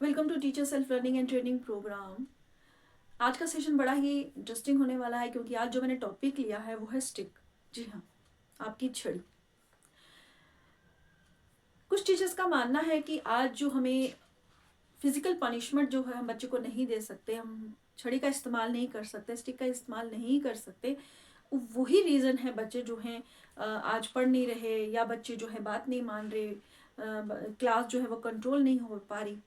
Welcome to teacher self learning and training programme. आज का session बड़ा ही इंटरेस्टिंग होने वाला है क्योंकि आज जो मैंने टॉपिक लिया है वो है स्टिक। जी हाँ, आपकी छड़ी। कुछ टीचर्स का मानना है कि आज जो हमें फिजिकल पनिशमेंट जो है हम बच्चे को नहीं दे सकते, हम छड़ी का इस्तेमाल नहीं कर सकते, स्टिक का इस्तेमाल नहीं कर सकते। वही रीज़न है बच्चे जो हैं आज पढ़ नहीं रहे, या बच्चे जो है बात नहीं मान रहे, क्लास जो है वो कंट्रोल नहीं हो पा रही।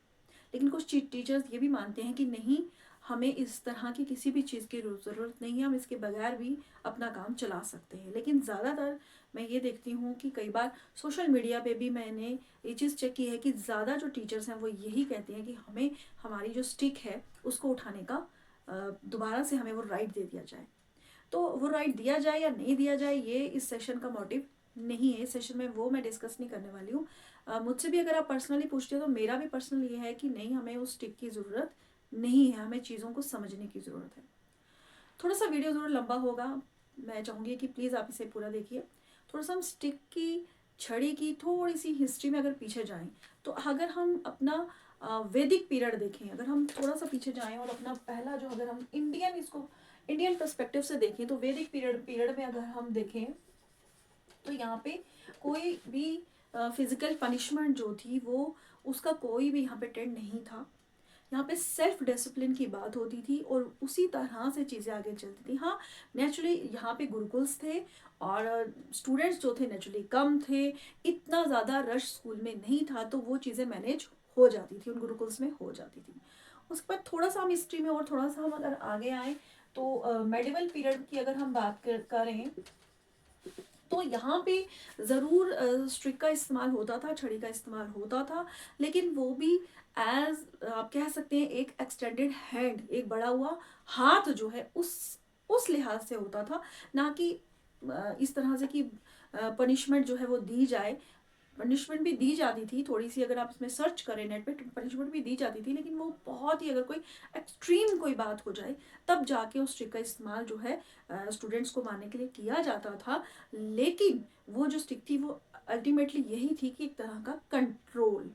लेकिन कुछ टीचर्स ये भी मानते हैं कि नहीं, हमें इस तरह की किसी भी चीज़ की ज़रूरत नहीं है, हम इसके बगैर भी अपना काम चला सकते हैं। लेकिन ज़्यादातर मैं ये देखती हूँ कि कई बार सोशल मीडिया पे भी मैंने ये चीज़ चेक की है कि ज़्यादा जो टीचर्स हैं वो यही कहते हैं कि हमें हमारी जो स्टिक है उसको उठाने का दोबारा से हमें वो राइट दे दिया जाए। तो वो राइट दिया जाए या नहीं दिया जाए, ये इस सेशन का मोटिव नहीं है। इस सेशन में वो मैं डिस्कस नहीं करने वाली हूँ। मुझसे भी अगर आप पर्सनली पूछते हो तो मेरा भी पर्सनल ये है कि नहीं, हमें उस टिप की ज़रूरत नहीं है, हमें चीज़ों को समझने की ज़रूरत है। थोड़ा सा वीडियो ज़रूर लंबा होगा, मैं चाहूँगी कि प्लीज़ आप इसे पूरा देखिए। थोड़ा सा हम स्टिक की, छड़ी की थोड़ी सी हिस्ट्री में अगर पीछे जाएं, तो अगर हम अपना वैदिक पीरियड देखें, अगर हम थोड़ा सा पीछे जाएं और अपना पहला जो, अगर हम इंडियन पर्सपेक्टिव से देखें, तो वैदिक पीरियड में अगर हम देखें तो यहाँ पे कोई भी फिजिकल पनिशमेंट जो थी वो, उसका कोई भी यहाँ पे ट्रेंड नहीं था। यहाँ पे सेल्फ डिसिप्लिन की बात होती थी और उसी तरह से चीज़ें आगे चलती थी। हाँ, नेचुरली यहाँ पे गुरुकुल्स थे और स्टूडेंट्स जो थे नेचुरली कम थे, इतना ज़्यादा रश स्कूल में नहीं था, तो वो चीज़ें मैनेज हो जाती थी, उन गुरुकुल्स में हो जाती थी। उसके बाद थोड़ा सा हम हिस्ट्री में और थोड़ा सा हम अगर आगे आए, तो मेडिवल पीरियड की अगर हम बात करें, तो यहाँ पे ज़रूर स्ट्रिक का इस्तेमाल होता था, छड़ी का इस्तेमाल होता था, लेकिन वो भी एज, आप कह सकते हैं, एक एक्सटेंडेड हैंड, एक बड़ा हुआ हाथ जो है उस लिहाज से होता था, ना कि इस तरह से कि पनिशमेंट जो है वो दी जाए। पनिशमेंट भी दी जाती थी थोड़ी सी, अगर आप इसमें सर्च करें नेट पे, पनिशमेंट भी दी जाती थी, लेकिन वो बहुत ही, अगर कोई एक्सट्रीम कोई बात हो जाए तब जाके उस स्टिक का इस्तेमाल जो है स्टूडेंट्स को मारने के लिए किया जाता था। लेकिन वो जो स्टिक थी वो अल्टीमेटली यही थी कि एक तरह का कंट्रोल।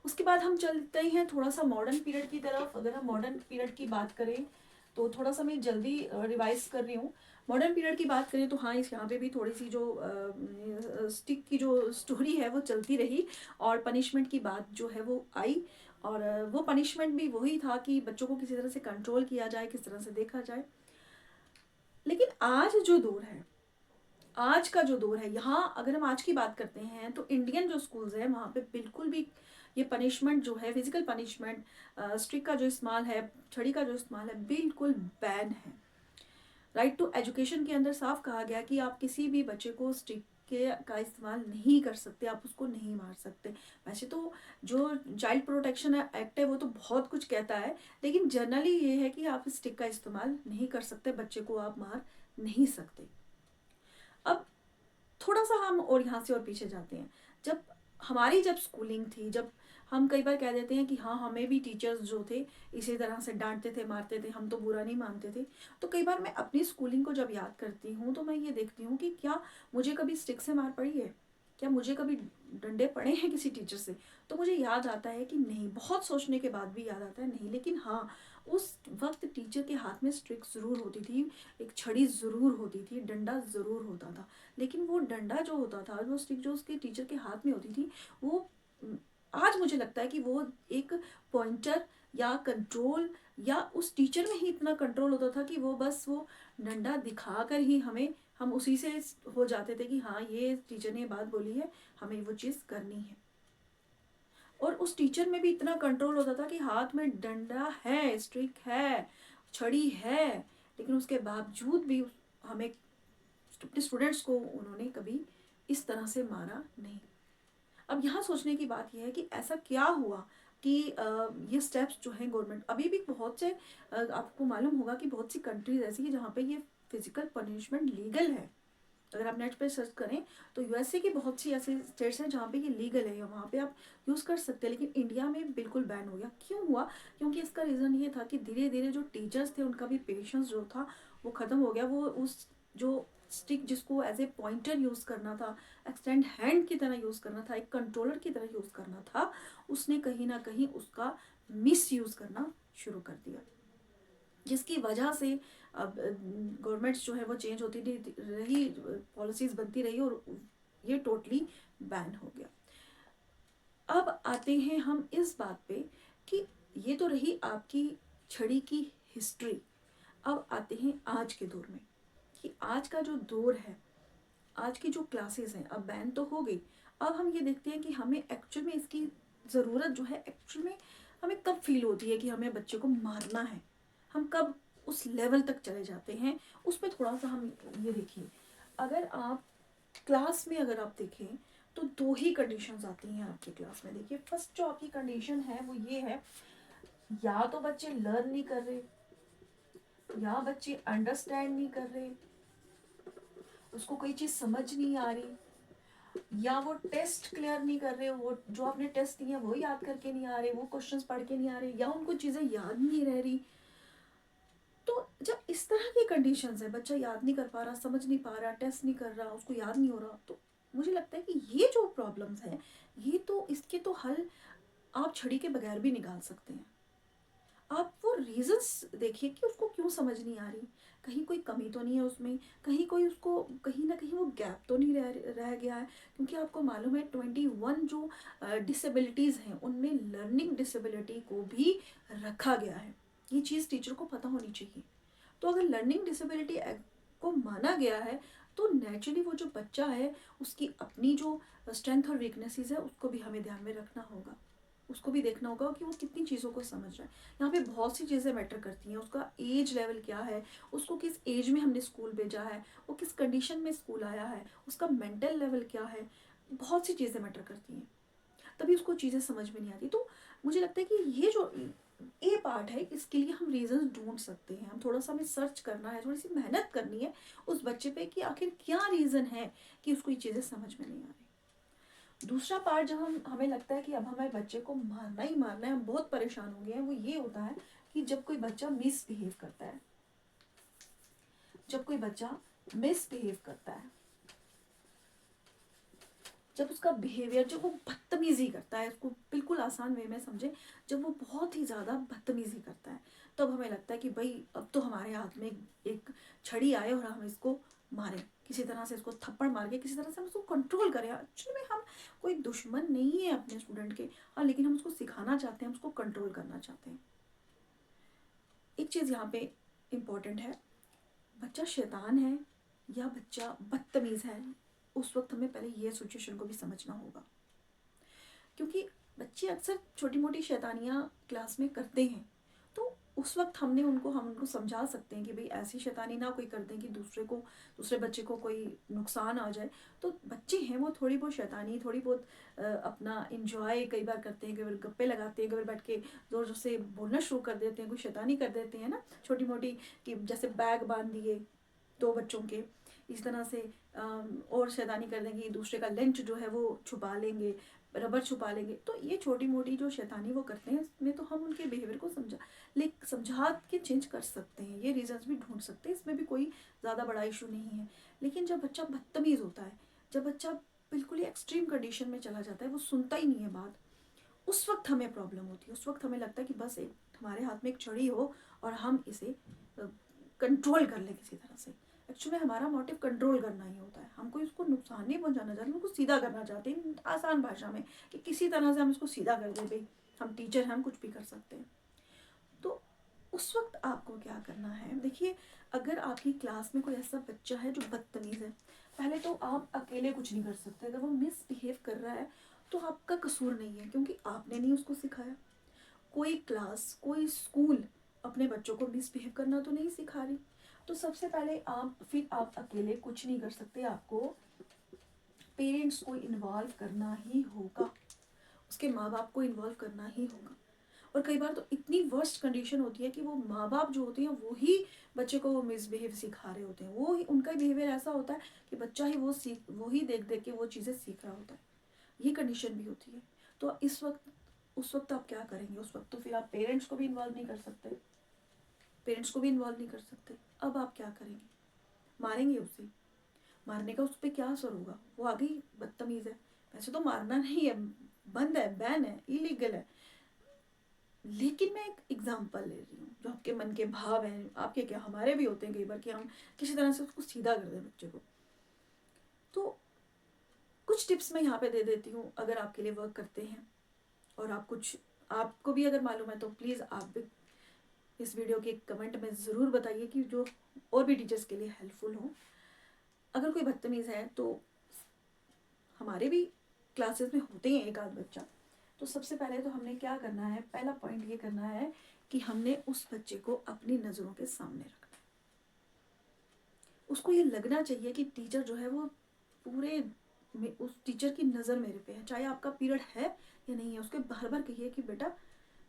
उसके बाद हम चलते हैं थोड़ा सा मॉडर्न पीरियड की तरफ। अगर हम मॉडर्न पीरियड की बात करें, तो थोड़ा सा मैं जल्दी रिवाइज कर रही हूँ। मॉडर्न पीरियड की बात करें तो हाँ, इस यहाँ पे भी थोड़ी सी जो स्टिक की जो स्टोरी है वो चलती रही, और पनिशमेंट की बात जो है वो आई। और वो पनिशमेंट भी वही था कि बच्चों को किसी तरह से कंट्रोल किया जाए, किस तरह से देखा जाए। लेकिन आज जो दौर है, आज का जो दौर है, यहाँ अगर हम आज की बात करते हैं तो इंडियन जो स्कूल्स हैं वहाँ पे बिल्कुल भी ये पनिशमेंट जो है, फिजिकल पनिशमेंट, स्ट्रिक का जो इस्तेमाल है, छड़ी का जो इस्तेमाल है, बिल्कुल बैन है। राइट टू एजुकेशन के अंदर साफ कहा गया कि आप किसी भी बच्चे को स्टिक के का इस्तेमाल नहीं कर सकते, आप उसको नहीं मार सकते। वैसे तो जो चाइल्ड प्रोटेक्शन एक्ट है वो तो बहुत कुछ कहता है, लेकिन जनरली ये है कि आप स्टिक का इस्तेमाल नहीं कर सकते, बच्चे को आप मार नहीं सकते। अब थोड़ा सा हम और यहाँ से और पीछे जाते हैं। जब स्कूलिंग थी, जब हम कई बार कह देते हैं कि हाँ, हमें भी टीचर्स जो थे इसी तरह से डांटते थे, मारते थे, हम तो बुरा नहीं मानते थे। तो कई बार मैं अपनी स्कूलिंग को जब याद करती हूँ तो मैं ये देखती हूँ कि क्या मुझे कभी स्टिक से मार पड़ी है, क्या मुझे कभी डंडे पड़े हैं किसी टीचर से। तो मुझे याद आता है कि नहीं, बहुत सोचने के बाद भी याद आता है नहीं। लेकिन हाँ, उस वक्त टीचर के हाथ में स्ट्रिक ज़रूर होती थी, एक छड़ी ज़रूर होती थी, डंडा ज़रूर होता था। लेकिन वो डंडा जो होता था, वो स्टिक जो उसके टीचर के हाथ में होती थी, वो आज मुझे लगता है कि वो एक पॉइंटर या कंट्रोल, या उस टीचर में ही इतना कंट्रोल होता था कि वो बस वो डंडा दिखाकर ही हमें, हम उसी से हो जाते थे कि हाँ, ये टीचर ने बात बोली है, हमें वो चीज़ करनी है। और उस टीचर में भी इतना कंट्रोल होता था कि हाथ में डंडा है, स्ट्रिक है, छड़ी है, लेकिन उसके बावजूद भी हमें, अपने स्टूडेंट्स को उन्होंने कभी इस तरह से मारा नहीं। अब यहाँ सोचने की बात यह है कि ऐसा क्या हुआ कि ये स्टेप्स जो हैं गवर्नमेंट, अभी भी बहुत से, आपको मालूम होगा कि बहुत सी कंट्रीज ऐसी है जहाँ पे ये फिजिकल पनिशमेंट लीगल है। अगर आप नेट पे सर्च करें तो यूएसए की बहुत सी ऐसे स्टेट्स हैं जहाँ पे ये लीगल है, वहाँ पे आप यूज़ कर सकते हैं। लेकिन इंडिया में बिल्कुल बैन हो गया। क्यों हुआ? क्योंकि इसका रीज़न ये था कि धीरे धीरे जो टीचर्स थे उनका भी पेशेंस जो था वो ख़त्म हो गया। वो उस जो स्टिक जिसको एज ए पॉइंटर यूज़ करना था, एक्सटेंड हैंड की तरह यूज़ करना था, एक कंट्रोलर की तरह यूज़ करना था, उसने कहीं ना कहीं उसका मिस यूज़ करना शुरू कर दिया, जिसकी वजह से अब गवर्नमेंट्स जो है वो चेंज होती रही, पॉलिसीज़ बनती रही और ये टोटली बैन हो गया। अब आते हैं हम इस बात पे कि ये तो रही आपकी छड़ी की हिस्ट्री। अब आते हैं आज के दौर में कि आज का जो दौर है, आज की जो क्लासेस हैं, अब बैन तो हो गई, अब हम ये देखते हैं कि हमें एक्चुअल में इसकी ज़रूरत जो है एक्चुअल में हमें कब फील होती है कि हमें बच्चे को मारना है, हम कब उस लेवल तक चले जाते हैं। उसमें थोड़ा सा हम ये देखिए, अगर आप क्लास में अगर आप देखें तो दो ही कंडीशंस आती हैं आपकी क्लास में। देखिए फर्स्ट जो आपकी कंडीशन है वो ये है, या तो बच्चे लर्न नहीं कर रहे, या बच्चे अंडरस्टैंड नहीं कर रहे, उसको कोई चीज़ समझ नहीं आ रही, या वो टेस्ट क्लियर नहीं कर रहे, वो जो आपने टेस्ट दिए वो याद करके नहीं आ रहे, वो क्वेश्चंस पढ़ के नहीं आ रहे, या उनको चीज़ें याद नहीं रह रही। तो जब इस तरह की कंडीशंस है, बच्चा याद नहीं कर पा रहा, समझ नहीं पा रहा, टेस्ट नहीं कर रहा, उसको याद नहीं हो रहा, तो मुझे लगता है कि ये जो प्रॉब्लम्स हैं, ये तो इसके तो हल आप छड़ी के बगैर भी निकाल सकते हैं। आप वो रीजंस देखिए कि उसको क्यों समझ नहीं आ रही, कहीं कोई कमी तो नहीं है उसमें, कहीं कोई उसको कहीं ना कहीं वो गैप तो नहीं रह गया है। क्योंकि आपको मालूम है 21 जो डिसेबिलिटीज़ हैं उनमें लर्निंग डिसेबिलिटी को भी रखा गया है। ये चीज़ टीचर को पता होनी चाहिए। तो अगर लर्निंग डिसेबिलिटी को माना गया है तो नेचुरली वो जो बच्चा है उसकी अपनी जो स्ट्रेंथ और वीकनेसेस है उसको भी हमें ध्यान में रखना होगा, उसको भी देखना होगा कि वो कितनी चीज़ों को समझ रहा है। यहाँ पे बहुत सी चीज़ें मैटर करती हैं, उसका एज लेवल क्या है, उसको किस एज में हमने स्कूल भेजा है, वो किस कंडीशन में स्कूल आया है, उसका मेंटल लेवल क्या है, बहुत सी चीज़ें मैटर करती हैं, तभी उसको चीज़ें समझ में नहीं आती। तो मुझे लगता है कि ये जो ए पार्ट है इसके लिए हम रीजंस ढूंढ सकते हैं, हम थोड़ा सा हमें सर्च करना है, थोड़ी सी मेहनत करनी है उस बच्चे पे कि आखिर क्या रीज़न है कि उसको ये चीज़ें समझ में नहीं आ रही। दूसरा पार्ट जब हमें लगता है कि अब हमें बच्चे को मारना ही मारना है, हम बहुत परेशान हो गए हैं, वो ये होता है कि जब कोई बच्चा मिसबिहेव करता है, जब कोई बच्चा मिसबिहेव करता है, जब उसका बिहेवियर, जब वो बदतमीजी करता है, उसको बिल्कुल आसान वे में समझे, जब वो बहुत ही ज़्यादा बदतमीजी करता है, तब हमें लगता है कि भाई अब तो हमारे हाथ में एक छड़ी आए और हम इसको मारें, किसी तरह से इसको थप्पड़ मार के किसी तरह से हम उसको कंट्रोल करें। एक्चुअली में हम कोई दुश्मन नहीं है अपने स्टूडेंट के, हाँ, लेकिन हम उसको सिखाना चाहते हैं, हम उसको कंट्रोल करना चाहते हैं। एक चीज़ यहाँ पे इम्पोर्टेंट है, बच्चा शैतान है या बच्चा बदतमीज़ है, उस वक्त हमें पहले ये सिचुएशन को भी समझना होगा। क्योंकि बच्चे अक्सर छोटी मोटी शैतानियाँ क्लास में करते हैं, तो उस वक्त हम उनको समझा सकते हैं कि भाई ऐसी शैतानी ना कोई कर दें कि दूसरे बच्चे को कोई नुकसान आ जाए। तो बच्चे हैं वो थोड़ी बहुत शैतानी, थोड़ी बहुत अपना इंजॉय कई बार करते हैं, कई बार गप्पे लगाते हैं, कई बार बैठ के ज़ोर ज़ोर से बोलना शुरू कर देते हैं, कोई शैतानी कर देते हैं ना छोटी मोटी, कि जैसे बैग बांध दिए दो बच्चों के, इस तरह से और शैतानी कर देंगे, दूसरे का लंच जो है वो छुपा लेंगे, रबर छुपा लेंगे। तो ये छोटी मोटी जो शैतानी वो करते हैं इसमें तो हम उनके बिहेवियर को समझा के चेंज कर सकते हैं, ये रीजंस भी ढूंढ सकते हैं, इसमें भी कोई ज़्यादा बड़ा इशू नहीं है। लेकिन जब बच्चा बदतमीज़ होता है, जब बच्चा बिल्कुल ही एक्सट्रीम कंडीशन में चला जाता है, वो सुनता ही नहीं है बात, उस वक्त हमें प्रॉब्लम होती है। उस वक्त हमें लगता है कि बस एक हमारे हाथ में एक छड़ी हो और हम इसे कंट्रोल कर लें किसी तरह से। एक्चुअली हमारा मोटिव कंट्रोल करना ही होता है, हम कोई उसको नुकसान नहीं पहुंचाना चाहते, उसको सीधा करना चाहते हैं आसान भाषा में, कि किसी तरह से हम इसको सीधा कर दें, भाई हम टीचर हैं, हम कुछ भी कर सकते हैं। तो उस वक्त आपको क्या करना है, देखिए अगर आपकी क्लास में कोई ऐसा बच्चा है जो बदतमीज़ है, पहले तो आप अकेले कुछ नहीं कर सकते। अगर वो मिसबिहेव कर रहा है तो आपका कसूर नहीं है, क्योंकि आपने नहीं उसको सिखाया। कोई क्लास, कोई स्कूल अपने बच्चों को मिसबिहेव करना तो नहीं सिखा रही। तो सबसे पहले आप अकेले कुछ नहीं कर सकते, आपको पेरेंट्स को इन्वॉल्व करना ही होगा, उसके माँ बाप को इन्वॉल्व करना ही होगा। और कई बार तो इतनी वर्स्ट कंडीशन होती है कि वो माँ बाप जो होते हैं वो ही बच्चे को वो मिसबिहेव सिखा रहे होते हैं, वो ही उनका बिहेवियर ऐसा होता है कि बच्चा ही वो ही देख देख के वो चीज़ें सीख रहा होता है। ये कंडीशन भी होती है। तो उस वक्त आप क्या करेंगे, उस वक्त तो फिर आप पेरेंट्स को भी इन्वॉल्व नहीं कर सकते, पेरेंट्स को भी इन्वॉल्व नहीं कर सकते। अब आप क्या करेंगे, मारेंगे उसे, मारने का उस पर क्या असर होगा, वो आगे ही बदतमीज़ है। वैसे तो मारना नहीं है, बंद है, बैन है, इलीगल है, लेकिन मैं एक एग्जांपल ले रही हूँ। जो आपके मन के भाव हैं, आपके क्या हमारे भी होते हैं कई बार कि हम किसी तरह से उसको सीधा कर दें बच्चे को। तो कुछ टिप्स मैं यहाँ पे दे देती हूँ, अगर आपके लिए वर्क करते हैं और आपको भी अगर मालूम है तो प्लीज़ आप भी इस वीडियो के कमेंट में ज़रूर बताइए कि जो और भी टीचर्स के लिए हेल्पफुल हो। अगर कोई बदतमीज़ है तो हमारे भी क्लासेस में होते हैं एक आध बच्चा, तो सबसे पहले तो हमने क्या करना है, पहला पॉइंट ये करना है कि हमने उस बच्चे को अपनी नज़रों के सामने रखना है। उसको ये लगना चाहिए कि टीचर जो है वो पूरे उस टीचर की नज़र मेरे पे है, चाहे आपका पीरियड है या नहीं है। उसके बार बार कहिए कि बेटा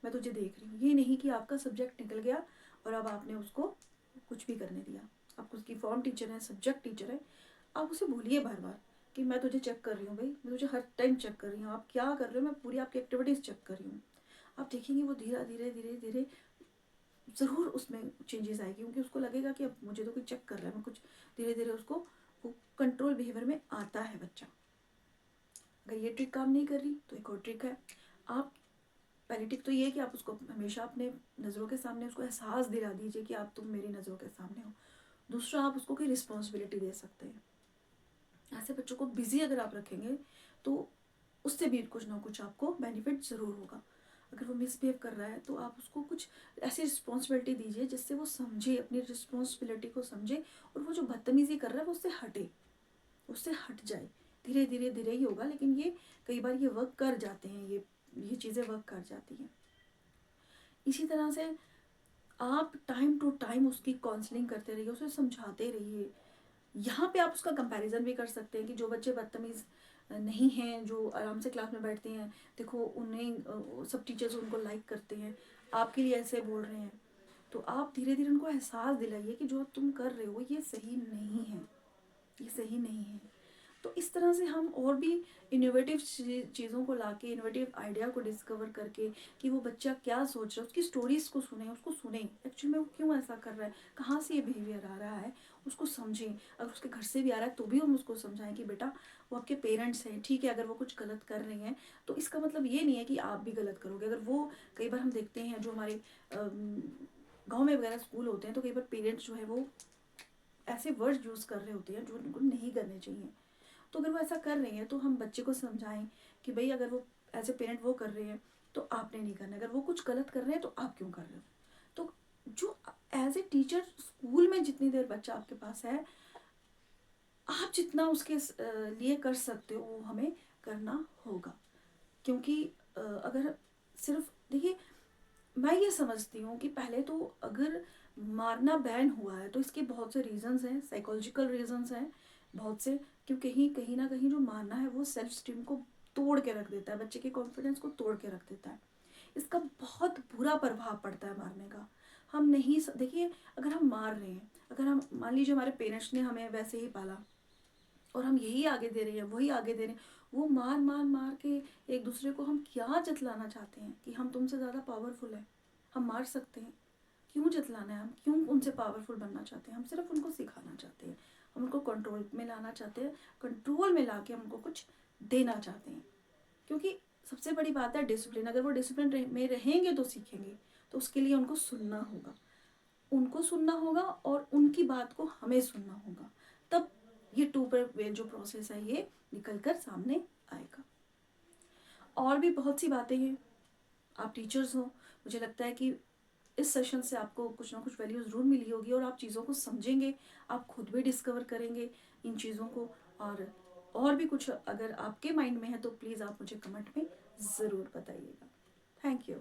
मैं तुझे देख रही हूँ। ये नहीं कि आपका सब्जेक्ट निकल गया और अब आपने उसको कुछ भी करने दिया। आप उसकी फॉर्म टीचर है, सब्जेक्ट टीचर है, आप उसे बोलिए बार बार कि मैं तुझे चेक कर रही हूँ भाई, मैं तुझे हर टाइम चेक कर रही हूँ, आप क्या कर रहे हो, मैं पूरी आपकी एक्टिविटीज़ चेक कर रही हूँ। आप देखेंगे वो धीरे धीरे धीरे धीरे ज़रूर उसमें चेंजेस आएगी, क्योंकि उसको लगेगा कि अब मुझे तो कोई चेक कर रहा है, मैं कुछ धीरे धीरे उसको वो कंट्रोल बिहेवियर में आता है बच्चा। अगर ये ट्रिक काम नहीं कर रही तो एक और ट्रिक है। आप पहली टिप तो ये है कि आप उसको हमेशा अपने नज़रों के सामने उसको एहसास दिला दीजिए कि आप तुम मेरी नज़रों के सामने हो। दूसरा, आप उसको कोई रिस्पॉन्सिबिलिटी दे सकते हैं। ऐसे बच्चों को बिजी अगर आप रखेंगे तो उससे भी कुछ ना कुछ आपको बेनिफिट ज़रूर होगा। अगर वो मिसबिहेव कर रहा है तो आप उसको कुछ ऐसी रिस्पॉन्सिबिलिटी दीजिए जिससे वो समझे, अपनी रिस्पॉन्सिबिलिटी को समझे, और वो जो बदतमीज़ी कर रहा है वो उससे हटे, उससे हट जाए। धीरे धीरे धीरे ही होगा, लेकिन ये कई बार ये वर्क कर जाते हैं, ये चीज़ें वर्क कर जाती हैं। इसी तरह से आप टाइम टू टाइम उसकी काउंसलिंग करते रहिए, उसे समझाते रहिए। यहाँ पे आप उसका कंपैरिजन भी कर सकते हैं कि जो बच्चे बदतमीज़ नहीं हैं, जो आराम से क्लास में बैठते हैं, देखो उन्हें सब टीचर्स उनको लाइक करते हैं, आपके लिए ऐसे बोल रहे हैं। तो आप धीरे धीरे उनको एहसास दिलाइए कि जो तुम कर रहे हो ये सही नहीं है, ये सही नहीं है। तो इस तरह से हम और भी इनोवेटिव चीज़ों को लाके, इनोवेटिव आइडिया को डिस्कवर करके कि वो बच्चा क्या सोच रहा है, उसकी स्टोरीज को सुने, उसको सुने एक्चुअली में वो क्यों ऐसा कर रहा है, कहाँ से ये बिहेवियर आ रहा है, उसको समझें। अगर उसके घर से भी आ रहा है तो भी हम उसको समझाएं कि बेटा वो आपके पेरेंट्स हैं, ठीक है, अगर वो कुछ गलत कर रहे हैं तो इसका मतलब ये नहीं है कि आप भी गलत करोगे। अगर वो, कई बार हम देखते हैं जो हमारे गाँव में वगैरह स्कूल होते हैं तो कई बार पेरेंट्स जो है वो ऐसे वर्ड्स यूज़ कर रहे होते हैं जो उनको नहीं करने चाहिए। तो अगर वो ऐसा कर रहे हैं तो हम बच्चे को समझाएं कि भाई अगर वो एज ए पेरेंट वो कर रहे हैं तो आपने नहीं करना, अगर वो कुछ गलत कर रहे हैं तो आप क्यों कर रहे हो। तो जो एज ए टीचर स्कूल में जितनी देर बच्चा आपके पास है, आप जितना उसके लिए कर सकते हो वो हमें करना होगा। क्योंकि अगर सिर्फ देखिए, मैं ये समझती हूँ कि पहले तो अगर मारना बैन हुआ है तो इसके बहुत से रीजंस हैं, साइकोलॉजिकल रीजंस हैं बहुत से। क्योंकि कहीं कहीं ना कहीं जो मारना है वो सेल्फ स्टीम को तोड़ के रख देता है, बच्चे के कॉन्फिडेंस को तोड़ के रख देता है। इसका बहुत बुरा प्रभाव पड़ता है मारने का। हम नहीं देखिए, अगर हम मार रहे हैं, अगर हम मान लीजिए हमारे पेरेंट्स ने हमें वैसे ही पाला और हम यही आगे दे रहे हैं, वही आगे दे रहे हैं, वो मार मार मार के एक दूसरे को हम क्या जतलाना चाहते हैं कि हम तुमसे ज़्यादा पावरफुल हैं, हम मार सकते हैं। क्यों जतलाना है, हम क्यों उनसे पावरफुल बनना चाहते हैं। हम सिर्फ उनको सिखाना चाहते हैं, हम उनको कंट्रोल में लाना चाहते हैं, कंट्रोल में ला के हम उनको कुछ देना चाहते हैं। क्योंकि सबसे बड़ी बात है डिसिप्लिन। अगर वो डिसिप्लिन में रहेंगे तो सीखेंगे, तो उसके लिए उनको सुनना होगा, उनको सुनना होगा और उनकी बात को हमें सुनना होगा। तब ये टू वे जो प्रोसेस है ये निकल कर सामने आएगा। और भी बहुत सी बातें हैं, आप टीचर्स हो, मुझे लगता है कि इस सेशन से आपको कुछ ना कुछ वैल्यू ज़रूर मिली होगी और आप चीज़ों को समझेंगे, आप खुद भी डिस्कवर करेंगे इन चीज़ों को। और भी कुछ अगर आपके माइंड में है तो प्लीज़ आप मुझे कमेंट में ज़रूर बताइएगा। Thank you.